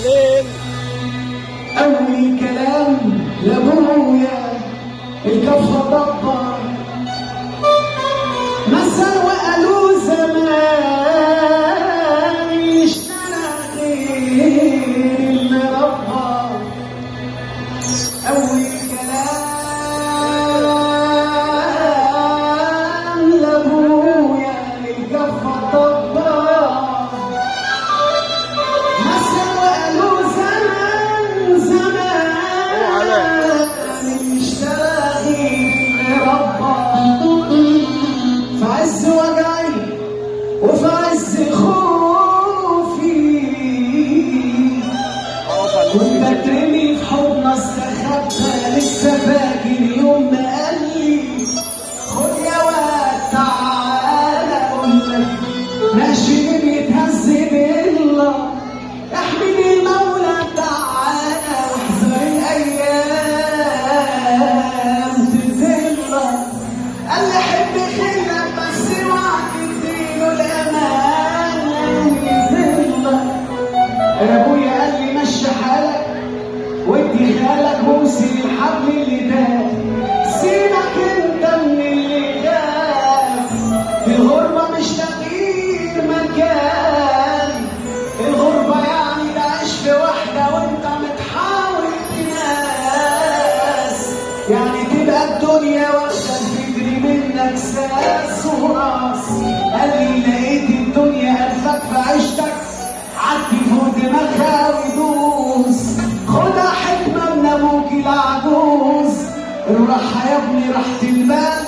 حسين. أول كلام لأبويا الكفة ضبة مثل وقالوا زمان يشترى غير اللي ربى. أول كلام لأبويا الكفة ضبة مثل وقالوا زمان يشترى غير اللي ربى. في عز وجعي وفي عز خوفي كنت اترمي في حضن استخبى. لسه فاكر يوم ما قال لي خد يا واد تعالى اقول لك ماشي بيتهز بالله احمد المولى تعالى واحذر الايام تذلك. قال لي حب خيرك بس اوعى تديله الامان يذلك. ابويا قال لي مشي حالك وادي خالك وامسك الحبل اللي داك. سيبك انت من اللي جاك. الغربه مش تغيير مكان. الغربه يعني تعيش في وحده وانت متحاول تناس. يعني تبقى الدنيا واخده تجري منك ساس وراس. قال لي لقيت الدنيا قلبك في عيشتك عدي فوق دماغها ودوس. خدها حكمه من ابوك العجوز. الراحه يا ابني راحه البال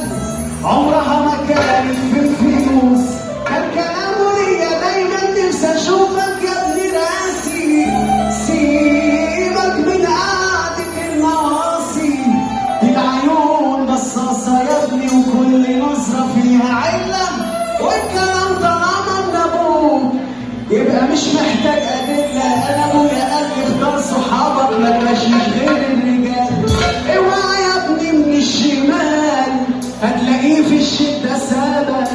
عمرها ما كانت في الفلوس. كان كلامه ليا دايما نفسي اشوفك يا ابني راسي. سيبك من قعدة المعاصي. دي العيون بصاصه يا ابني وكل نظره فيها عله. والكلام طالما من ابوك يبقى مش محتاج ادله. انا ابويا قال لي اختار صحابك ما تمشيش غير الرجال. اوعى يا ابني من الشمال هتلاقيه في الشده سابك.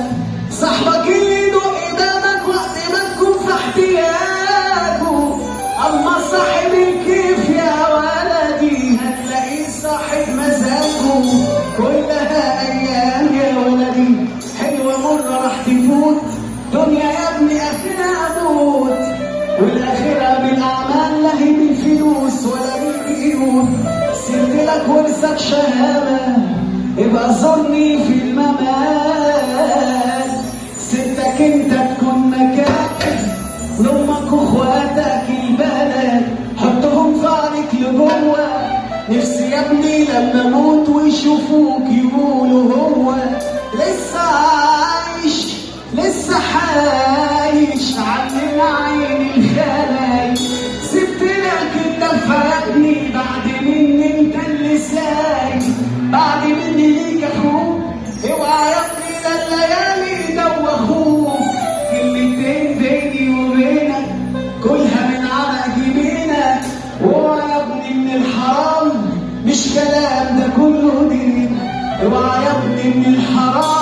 صاحبك اللي يدق بابك وقت ما تكون في احتياجه. اما صاحب الكيف يا ولدي هتلاقيه صاحب مزاجه. كلها ايام يا ولدي حلوه مره راح تفوت. دنيا يا ابني اخرها موت. والاخره بالاعمال لا هي بالفلوس ولا بالبيوت. سبت لك ورثك شهامه ابقى زورني في الممات. سبتك انت تكون مكان لامك واخواتك البنات. حطهم في عينك لجوه. نفسي يا ابني لما اموت ويشوفوك يقولوا هو لسه عايش لسه عايش علينا عين الخلايق. سبت لك انت فاتني بعد مني انت اللي سايق. بعد مني ليك اخوك اوعى يا ابني ده الليالي دوخوك. كلمتين بيني وبينك كلها من عرق جبينك. اوعى يا ابني من الحرام مش كلام ده كله دين. اوعى يا ابني من الحرام